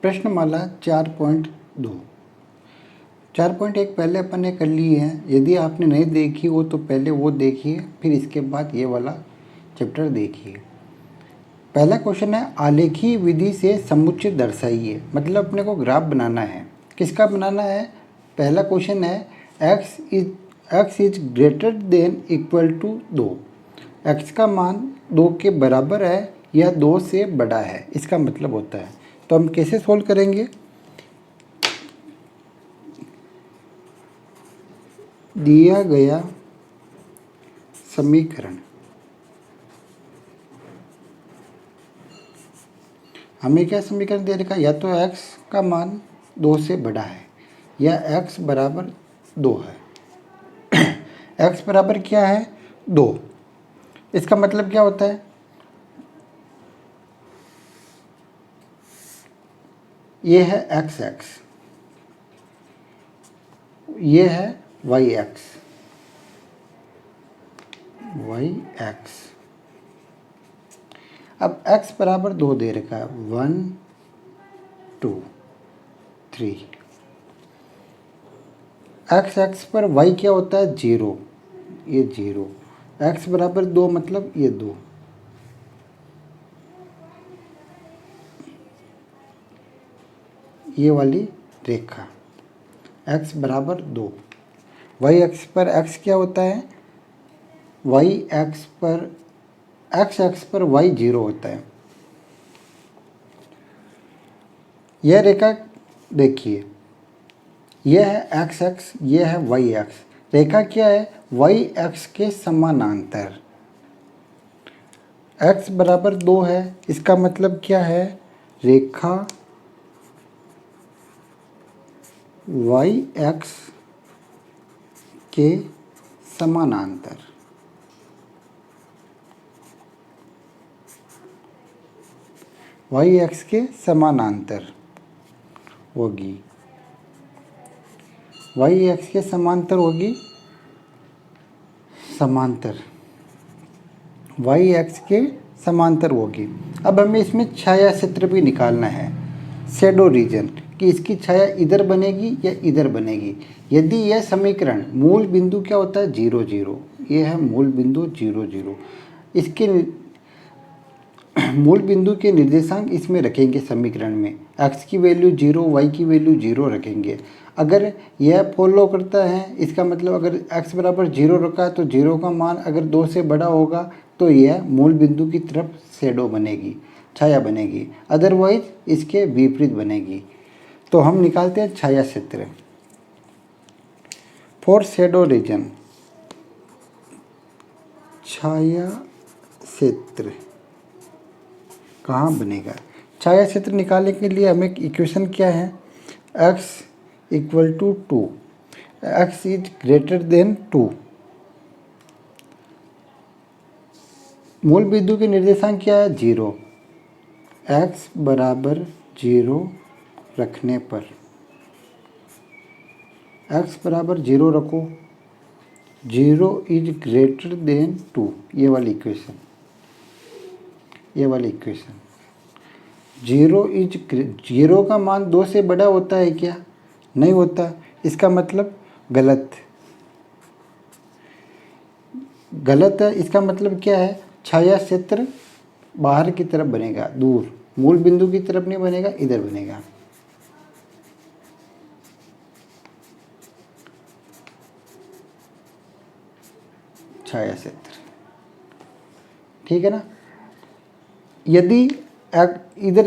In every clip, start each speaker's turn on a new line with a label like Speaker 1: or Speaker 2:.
Speaker 1: प्रश्नमाला 4.2 4.1 पहले अपन ने कर ली है। यदि आपने नहीं देखी हो तो पहले वो देखिए, फिर इसके बाद ये वाला चैप्टर देखिए। पहला क्वेश्चन है आलेखीय विधि से समुच्चय दर्शाइए। मतलब अपने को ग्राफ बनाना है। किसका बनाना है? पहला क्वेश्चन है x is greater than equal to 2। x का मान 2 के बराबर है या 2 से बड़ा है, इसका मतलब होता है। तो हम कैसे सोल्व करेंगे? दिया गया समीकरण हमें क्या समीकरण दे रखा है? या तो x का मान 2 से बड़ा है या x बराबर 2 है। x बराबर क्या है? 2। इसका मतलब क्या होता है? ये है x, ये है y। अब x बराबर 2 दे रखा है, 1 2 3। x पर y क्या होता है? 0। ये 0। x बराबर 2 मतलब ये 2। ये वाली रेखा x बराबर 2। y अक्ष पर x क्या होता है? y अक्ष पर x अक्ष पर y 0 होता है। यह रेखा देखिए, यह है x अक्ष, यह है y अक्ष। रेखा क्या है? y अक्ष के समानांतर। x बराबर 2 है, इसका मतलब क्या है? रेखा y अक्ष के समानांतर। y अक्ष के समानांतर होगी। y अक्ष के समांतर होगी, समांतर y अक्ष के समांतर होगी। अब हमें इसमें छाया क्षेत्र भी निकालना है, शैडो रीजन, कि इसकी छाया इधर बनेगी या इधर बनेगी। यदि यह समीकरण मूल बिंदु क्या होता है? 0 0। ये है मूल बिंदु 0 0। इसके मूल बिंदु के निर्देशांक इसमें रखेंगे समीकरण में। x की वैल्यू 0, y की वैल्यू 0 रखेंगे। अगर यह फॉलो करता है, इसका मतलब अगर x बराबर 0 रखा है तो 0 का मान अगर 2 से बड़ा होगा तो यह मूल बिंदु की तरफ शैडो बनेगी, छाया बनेगी। अदरवाइज इसके विपरीत बनेगी। तो हम निकालते हैं छाया क्षेत्र फॉर शैडो रीजन। छाया क्षेत्र कहाँ बनेगा? छाया क्षेत्र निकालने के लिए हमें इक्वेशन क्या है? x equal to 2, x is greater than 2। मूल बिंदु के निर्देशांक क्या है? 0। x बराबर 0 रखने पर, x बराबर 0 रखो, 0 इज ग्रेटर देन 2। ये वाली इक्वेशन, 0 का मान 2 से बड़ा होता है क्या? नहीं होता। इसका मतलब गलत है। इसका मतलब क्या है? छाया क्षेत्र बाहर की तरफ बनेगा, दूर, मूल बिंदु की तरफ नहीं बनेगा, इधर बनेगा। छाया क्षेत्र, ठीक है ना। यदि इधर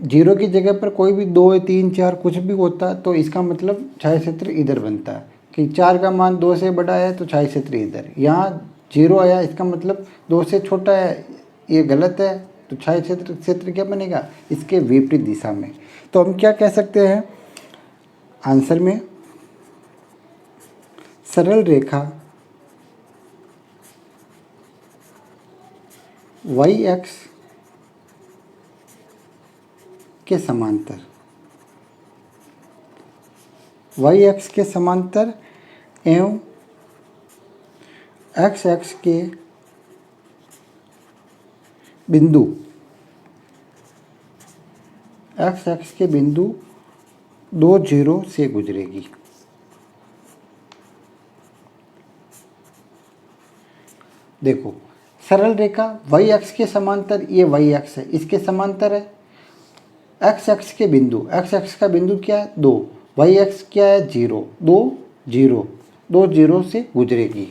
Speaker 1: 0 की जगह पर कोई भी 2 3 4 कुछ भी होता तो इसका मतलब छाया क्षेत्र इधर बनता कि 4 का मान 2 से बड़ा है तो छाया क्षेत्र इधर। यहाँ 0 आया, इसका मतलब 2 से छोटा है, ये गलत है। तो छाया क्षेत्र क्या बनेगा? इसके विपरीत दिशा में। तो हम क्या कह सकते हैं आंसर में? सरल रेखा y अक्ष के समांतर, y अक्ष के समांतर एवं x अक्ष के बिंदु एक्स एक्स के बिंदु 2 जीरो से गुजरेगी। देखो सरल रेखा वाई एक्स के समांतर, ये वाई एक्स है, इसके समांतर है। एक्स एक्स के बिंदु, एक्स एक्स का बिंदु क्या है 2, वाई एक्स क्या है 0, 2 जीरो से गुजरेगी।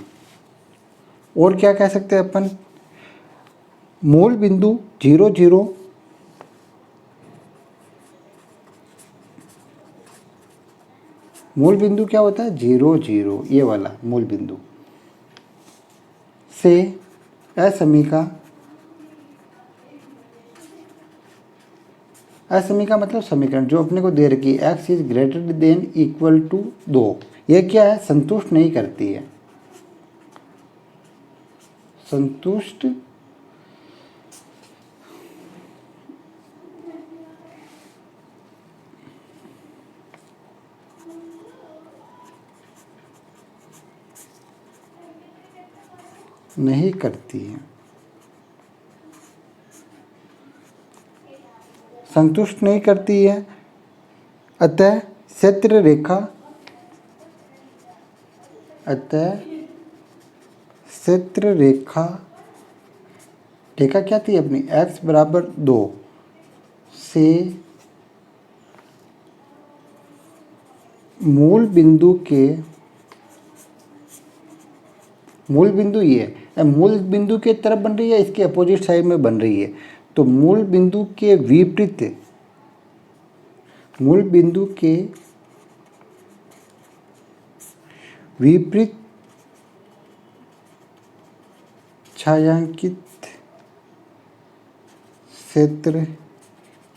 Speaker 1: और क्या कह सकते हैं अपन, मूल बिंदु 0 0, मूल बिंदु क्या होता है 0 0, ये वाला मूल बिंदु से असमीका, असमीका मतलब समीकरण जो अपने को दे रखी है, x is greater than equal to 2, ये क्या है संतुष्ट नहीं करती है, संतुष्ट नहीं करती है, संतुष्ट नहीं करती है। अतः क्षेत्र रेखा, अतः क्षेत्र रेखा, रेखा क्या थी अपनी x बराबर 2 से मूल बिंदु के, मूल बिंदु ये है, मूल बिंदु के तरफ बन रही है, इसके अपोजिट साइड में बन रही है, तो मूल बिंदु के विपरीत, मूल बिंदु के विपरीत छायांकित क्षेत्र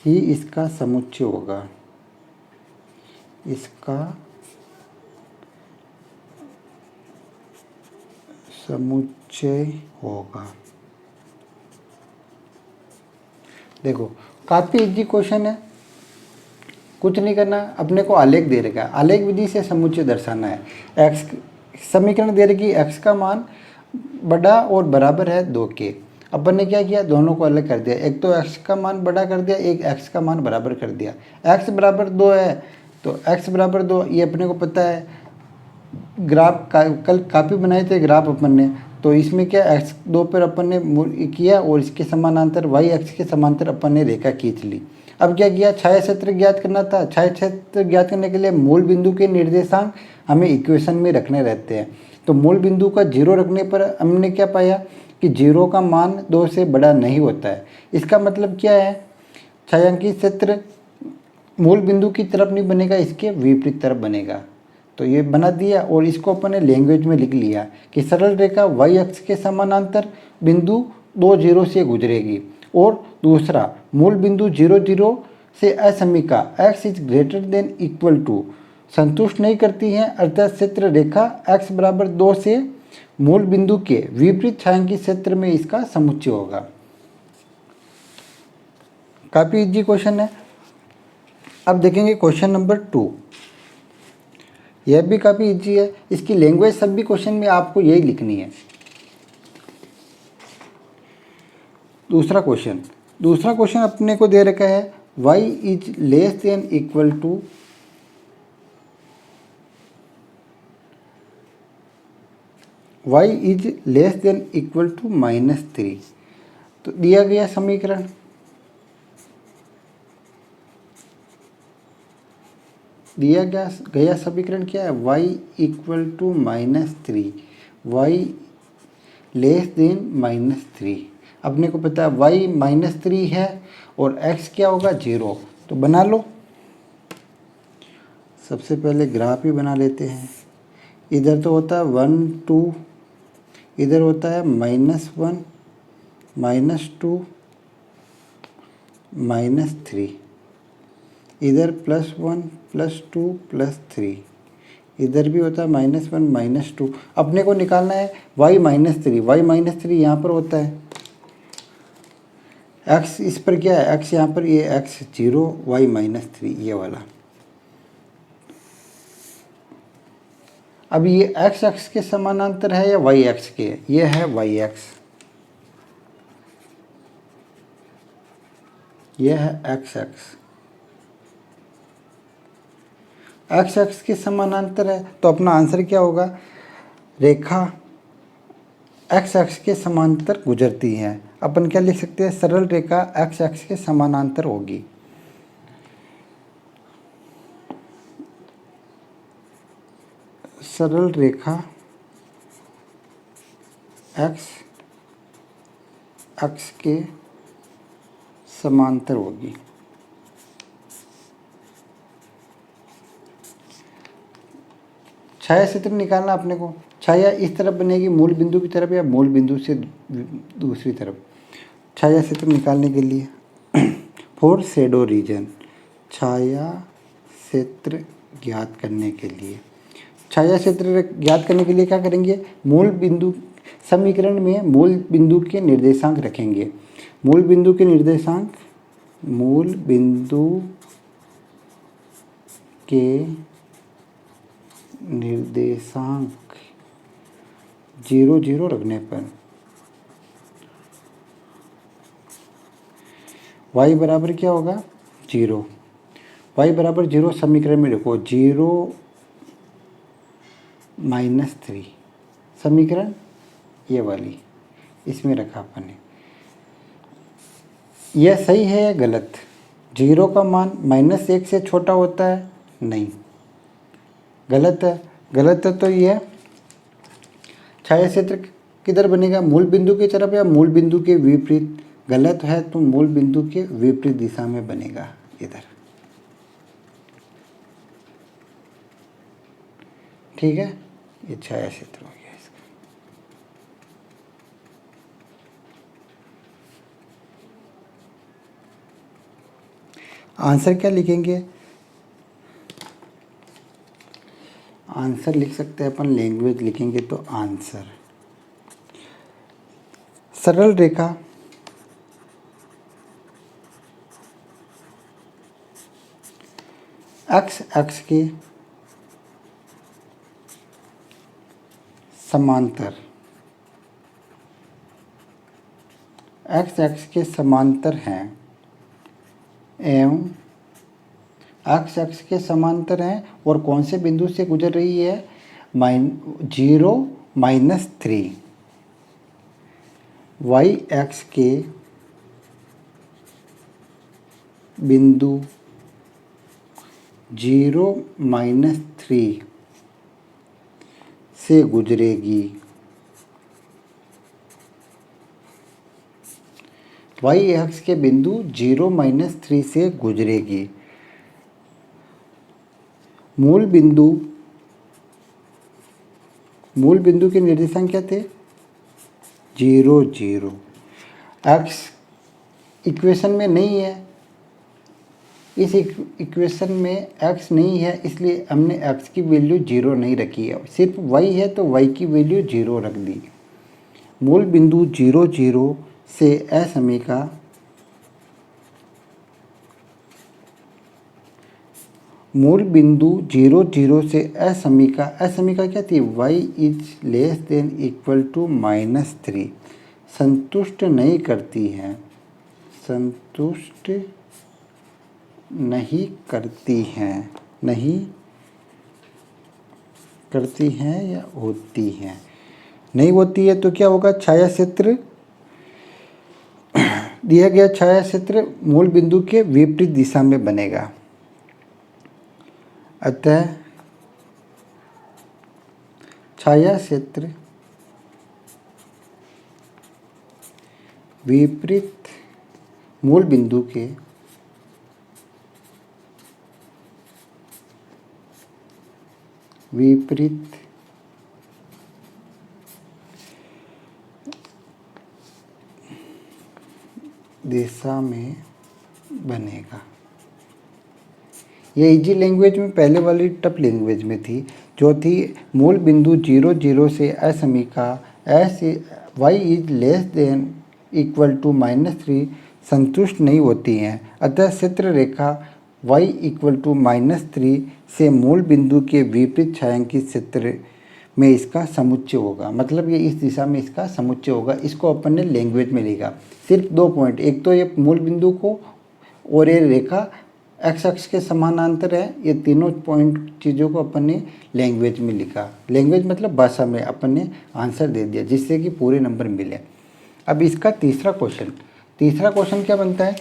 Speaker 1: ही इसका समुच्चय होगा, इसका समुच्चय होगा। देखो काफ़ी इजी क्वेश्चन है, कुछ नहीं करना, अपने को आलेख दे रखा है, आलेख विधि से समुच्चय दर्शाना है। एक्स समीकरण दे रखी, एक्स का मान बड़ा और बराबर है 2 के, अपन ने क्या किया दोनों को अलग कर दिया, एक तो एक्स का मान बड़ा कर दिया, एक एक्स का मान बराबर कर दिया। एक्स बराबर 2 है तो एक्स बराबर 2 ये अपने को पता है, ग्राफ कल काफ़ी बनाए थे ग्राफ अपन ने, तो इसमें क्या एक्स 2 पर अपन ने किया और इसके समानांतर वाई एक्स के समांतर अपन ने रेखा खींच ली। अब क्या किया, छाया क्षेत्र ज्ञात करना था, छाया क्षेत्र ज्ञात करने के लिए मूल बिंदु के निर्देशांक हमें इक्वेशन में रखने रहते हैं, तो मूल बिंदु का 0 रखने पर हमने क्या पाया कि 0 का मान 2 से बड़ा नहीं होता है। इसका मतलब क्या है, छायांकित क्षेत्र मूल बिंदु की तरफ नहीं बनेगा, इसके विपरीत तरफ बनेगा। तो ये बना दिया और इसको अपन ने लैंग्वेज में लिख लिया कि सरल रेखा वाई अक्ष के समानांतर बिंदु 2 जीरो से गुजरेगी, और दूसरा मूल बिंदु 0 0 से असमीका x is greater than equal to संतुष्ट नहीं करती है, अर्थात क्षेत्र रेखा x बराबर 2 से मूल बिंदु के विपरीत छायांकित क्षेत्र में इसका समुच्चय होगा। काफ़ी इजी क्वेश्चन है। अब देखेंगे क्वेश्चन नंबर 2, यह भी काफ़ी इजी है, इसकी लैंग्वेज सब भी क्वेश्चन में आपको यही लिखनी है। दूसरा क्वेश्चन अपने को दे रखा है y is less than equal to y is less than equal to -3, तो दिया गया समीकरण, दिया गया समीकरण क्या है, y equal to -3, y less than -3। अपने को पता है y -3 है और x क्या होगा 0, तो बना लो। सबसे पहले ग्राफ ही बना लेते हैं, इधर तो होता है 1 2, इधर होता है -1 -2 -3, इधर +1 +2 +3, इधर भी होता है -1 -2। अपने को निकालना है y -3 यहाँ पर होता है, x इस पर क्या है x यहाँ पर, ये x 0 y -3 ये वाला। अब ये x x के समानांतर है या y x के, ये है y x, ये है x x, एक्स एक्स के समानांतर है, तो अपना आंसर क्या होगा, रेखा एक्स एक्स के समानांतर गुजरती है। अपन क्या लिख सकते हैं, सरल रेखा एक्स एक्स के समानांतर होगी। सरल रेखा एक्स एक्स के समांतर होगी। छाया क्षेत्र निकालना अपने को, छाया इस तरफ बनेगी मूल बिंदु की तरफ या मूल बिंदु से दूसरी तरफ। छाया क्षेत्र निकालने के लिए फॉर शैडो रीजन, छाया क्षेत्र ज्ञात करने के लिए, छाया क्षेत्र ज्ञात करने के लिए क्या करेंगे, मूल बिंदु समीकरण में मूल बिंदु के निर्देशांक रखेंगे। मूल बिंदु के निर्देशांक, मूल बिंदु के निर्देशांक 0 0 रखने पर y बराबर क्या होगा, 0। y बराबर 0 समीकरण में लिखो, 0 -3 समीकरण ये वाली इसमें रखा अपन ने। यह सही है या गलत, 0 का मान -1 से छोटा होता है, नहीं, गलत है। गलत है तो यह छाया क्षेत्र किधर बनेगा, मूल बिंदु की तरफ या मूल बिंदु के विपरीत, गलत है तो मूल बिंदु के विपरीत दिशा में बनेगा इधर, ठीक है। ये छाया क्षेत्र हो गया इसका। आंसर क्या लिखेंगे, आंसर लिख सकते हैं अपन, लैंग्वेज लिखेंगे तो आंसर, सरल रेखा एक्स एक्स के समांतर, एक्स एक्स के समांतर हैं एवं एक्स एक्स के समांतर हैं और कौन से बिंदु से गुजर रही है, 0 -3, वाई एक्स के बिंदु 0 -3 से गुजरेगी। वाई एक्स के बिंदु 0 -3 से गुजरेगी। मूल बिंदु के निर्देशांक क्या थे, 0 0। एक्स इक्वेशन में नहीं है, इस इक्वेशन में एक्स नहीं है, इसलिए हमने एक्स की वैल्यू 0 नहीं रखी है, सिर्फ वाई है तो वाई की वैल्यू 0 रख दी। मूल बिंदु 0 0 से असमीका मूल बिंदु 0 0 से असमीका, असमीका क्या थी, y is less than equal to -3, संतुष्ट नहीं करती है, संतुष्ट नहीं करती हैं, नहीं करती हैं या होती हैं, नहीं होती है तो क्या होगा, छाया क्षेत्र दिया गया छाया क्षेत्र मूल बिंदु के विपरीत दिशा में बनेगा। अतः छाया क्षेत्र विपरीत मूल बिंदु के विपरीत दिशा में बनेगा। ये इजी लैंग्वेज में, पहले वाली टफ लैंग्वेज में थी, जो थी मूल बिंदु 0 0 से असमीका y is less than equal to -3 संतुष्ट नहीं होती हैं, अतः क्षेत्र रेखा y इक्वल टू -3 से मूल बिंदु के विपरीत छायांकित क्षेत्र में इसका समुच्चय होगा, मतलब ये इस दिशा में इसका समुच्चय होगा। इसको अपन ने लैंग्वेज में लिखा, सिर्फ 2 पॉइंट, एक तो ये मूल बिंदु को और ये रेखा एक्स अक्ष के समानांतर है। ये तीनों पॉइंट चीज़ों को अपन ने लैंग्वेज में लिखा, लैंग्वेज मतलब भाषा में अपन ने आंसर दे दिया, जिससे कि पूरे नंबर मिले। अब इसका तीसरा क्वेश्चन क्या बनता है।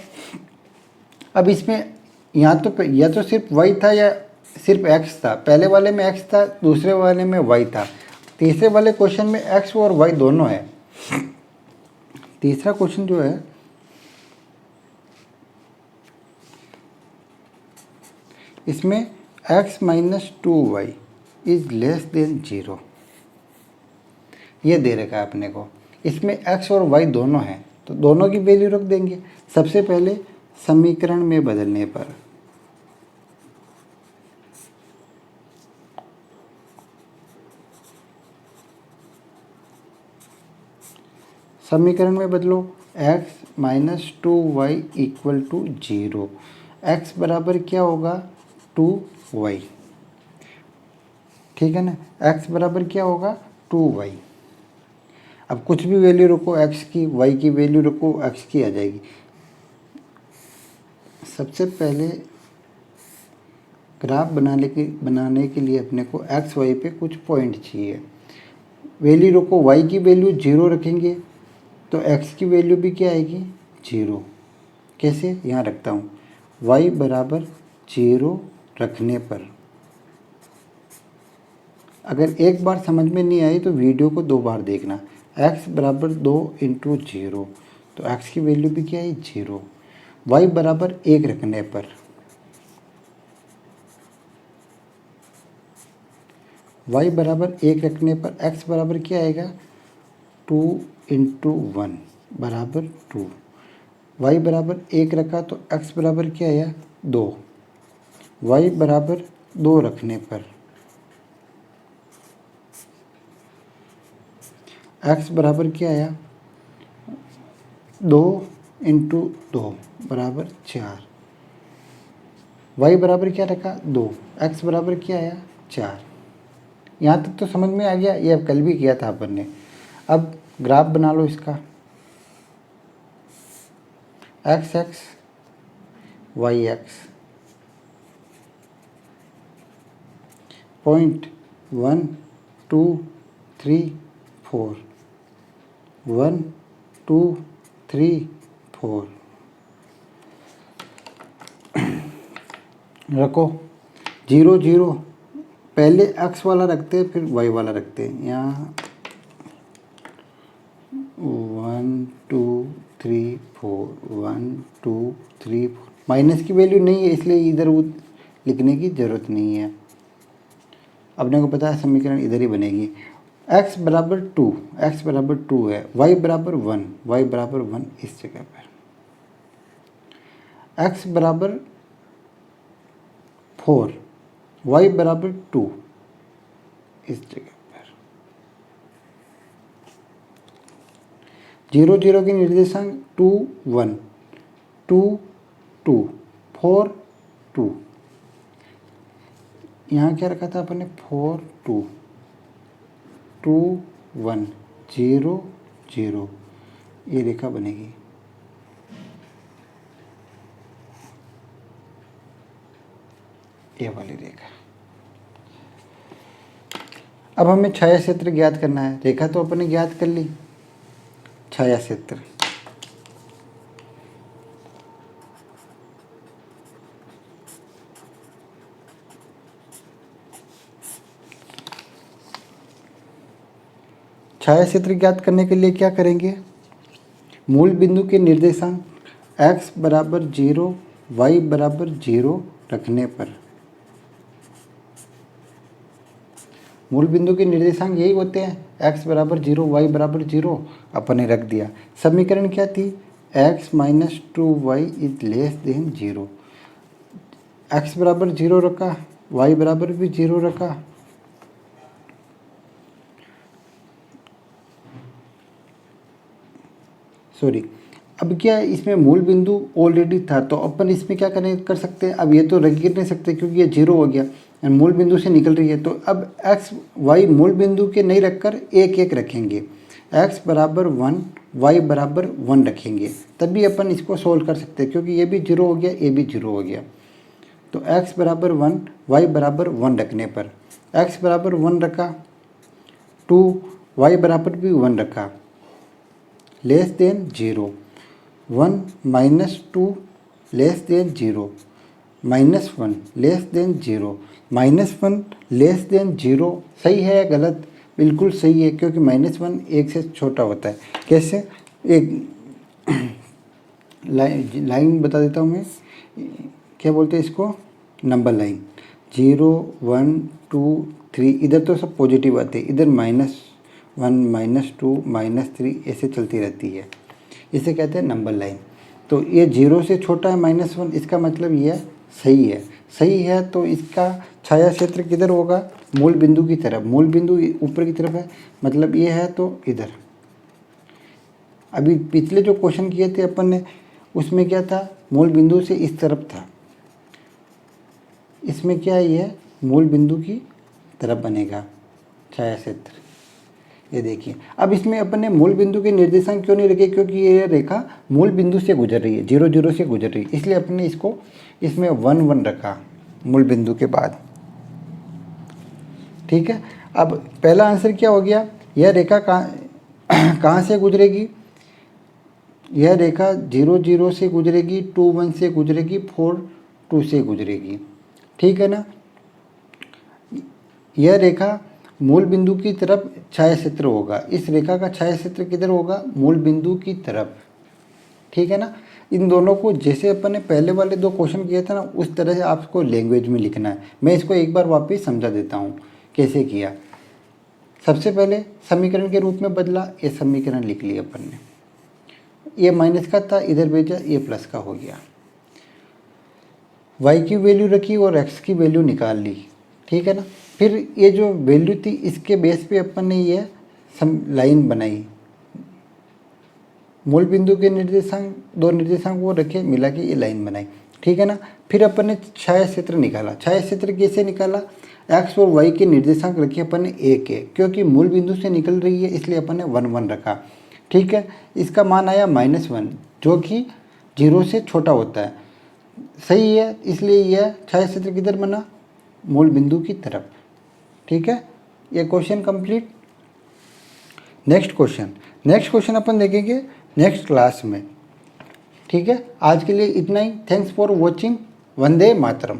Speaker 1: अब इसमें या तो सिर्फ वाई था या सिर्फ एक्स था। पहले वाले में एक्स था, दूसरे वाले में वाई था, तीसरे वाले क्वेश्चन में एक्स और वाई दोनों है। तीसरा क्वेश्चन जो है, इसमें x minus 2y is less then 0, ये दे रखा है अपने को। इसमें x और y दोनों हैं, तो दोनों की वैल्यू रख देंगे। सबसे पहले समीकरण में बदलने पर समीकरण में बदलो, x minus 2y equal to 0। x बराबर क्या होगा 2y, ठीक है ना। x बराबर क्या होगा 2y। अब कुछ भी वैल्यू रखो x की, y की वैल्यू रखो x की आ जाएगी। सबसे पहले ग्राफ बनाने के लिए अपने को x y पे कुछ पॉइंट चाहिए। वैल्यू रखो, y की वैल्यू 0 रखेंगे तो x की वैल्यू भी क्या आएगी 0। कैसे, यहाँ रखता हूँ, y बराबर 0 रखने पर, अगर एक बार समझ में नहीं आई तो वीडियो को 2 बार देखना। x बराबर 2 इंटू 0, तो x की वैल्यू भी क्या है 0। y बराबर 1 रखने पर, y बराबर 1 रखने पर x बराबर क्या आएगा 2 इंटू 1 बराबर 2। y बराबर 1 रखा तो x बराबर क्या आया 2। y बराबर 2 रखने पर x बराबर क्या आया 2 इंटू 2 बराबर 4। y बराबर क्या रखा 2, x बराबर क्या आया 4। यहाँ तक तो समझ में आ गया, ये अब कल भी किया था अपन ने। अब ग्राफ बना लो इसका, x x y x, point 1 2 3 4, 1 2 3 4 रखो। 0 0 पहले x वाला रखते हैं फिर y वाला रखते हैं। यहाँ 1 2 3 4, 1 2 3 4, माइनस की वैल्यू नहीं है इसलिए इधर लिखने की ज़रूरत नहीं है। अपने को पता है समीकरण इधर ही बनेगी। x बराबर 2, x बराबर 2 है, y बराबर 1, y बराबर 1 इस जगह पर, x बराबर 4, y बराबर 2 इस जगह पर। 0 0 के निर्देशांक 2 1 2 2 4 2, यहाँ क्या रखा था अपन ने 4 2 2 1 0 0, ये रेखा बनेगी। ये वाली रेखा। अब हमें छाया क्षेत्र ज्ञात करना है। रेखा तो अपन ने ज्ञात कर ली, छाया क्षेत्र। छाया क्षेत्र ज्ञात करने के लिए क्या करेंगे, मूल बिंदु के निर्देशांक x बराबर 0 y बराबर 0 रखने पर, मूल बिंदु के निर्देशांक यही होते हैं, x बराबर 0 y बराबर 0 अपन ने रख दिया। समीकरण क्या थी, x minus 2y is less then 0। x बराबर 0 रखा, y बराबर भी 0 रखा, सॉरी। अब क्या है, इसमें मूल बिंदु ऑलरेडी था तो अपन इसमें क्या कर सकते हैं, अब ये तो रख ही नहीं सकते क्योंकि ये 0 हो गया, मूल बिंदु से निकल रही है। तो अब x y मूल बिंदु के नहीं रखकर एक एक रखेंगे, x बराबर 1 y बराबर 1 रखेंगे, तभी अपन इसको सोल्व कर सकते हैं क्योंकि ये भी 0 हो गया, ये भी 0 हो गया। तो x बराबर 1, y बराबर 1 रखने पर x बराबर 1 रखा, 2, y बराबर भी 1 रखा, less than 0, 1 minus 2 less than 0, minus 1 less than 0, minus 1 less than 0। सही है या गलत? बिल्कुल सही है, क्योंकि -1 1 से छोटा होता है। कैसे? एक लाइन बता देता हूँ मैं, क्या बोलते हैं इसको, नंबर लाइन। 0 1 2 3, इधर तो सब पॉजिटिव आते हैं, इधर -1 -2 -3 ऐसे चलती रहती है, इसे कहते हैं नंबर लाइन। तो ये 0 से छोटा है -1, इसका मतलब ये सही है। सही है तो इसका छाया क्षेत्र किधर होगा? मूल बिंदु की तरफ। मूल बिंदु ऊपर की तरफ है, मतलब ये है तो इधर। अभी पिछले जो क्वेश्चन किए थे अपन ने, उसमें क्या था? मूल बिंदु से इस तरफ था। इसमें क्या है? ये मूल बिंदु की तरफ बनेगा छाया क्षेत्र। ये देखिए, अब इसमें अपन ने मूल बिंदु के निर्देशांक क्यों नहीं रखे? क्योंकि ये रेखा मूल बिंदु से गुजर रही है, 0 0 से गुजर रही है, इसलिए अपन ने इसको इसमें 1 1 रखा मूल बिंदु के बाद। ठीक है, अब पहला आंसर क्या हो गया? यह रेखा कहाँ से गुजरेगी? यह रेखा 0 0 से गुजरेगी, 2 1 से गुजरेगी, 4 2 से गुजरेगी। ठीक है ना? यह रेखा मूल बिंदु की तरफ छाया क्षेत्र होगा। इस रेखा का छाया क्षेत्र किधर होगा? मूल बिंदु की तरफ। ठीक है ना? इन दोनों को जैसे अपन ने पहले वाले 2 क्वेश्चन किए थे ना, उस तरह से आपको लैंग्वेज में लिखना है। मैं इसको एक बार वापस समझा देता हूँ कैसे किया। सबसे पहले समीकरण के रूप में बदला, ये समीकरण लिख लिया अपन ने। ये माइनस का था, इधर भेजा, ये प्लस का हो गया। y की वैल्यू रखी और x की वैल्यू निकाल ली। ठीक है ना? फिर ये जो वैल्यू थी, इसके बेस पे अपन ने ये लाइन बनाई। मूल बिंदु के निर्देशांक, 2 निर्देशांक वो रखे, मिला के ये लाइन बनाई। ठीक है ना? फिर अपन ने छाया क्षेत्र निकाला। छाया क्षेत्र कैसे निकाला? x और y के निर्देशांक रखे अपन ने 1 है, क्योंकि मूल बिंदु से निकल रही है, इसलिए अपन ने 1 1 रखा। ठीक है, इसका मान आया -1, जो कि 0 से छोटा होता है। सही है, इसलिए यह छाया क्षेत्र किधर बना? मूल बिंदु की तरफ। ठीक है, ये क्वेश्चन कंप्लीट। नेक्स्ट क्वेश्चन अपन देखेंगे नेक्स्ट क्लास में। ठीक है, आज के लिए इतना ही। Thanks for watching. वंदे मातरम।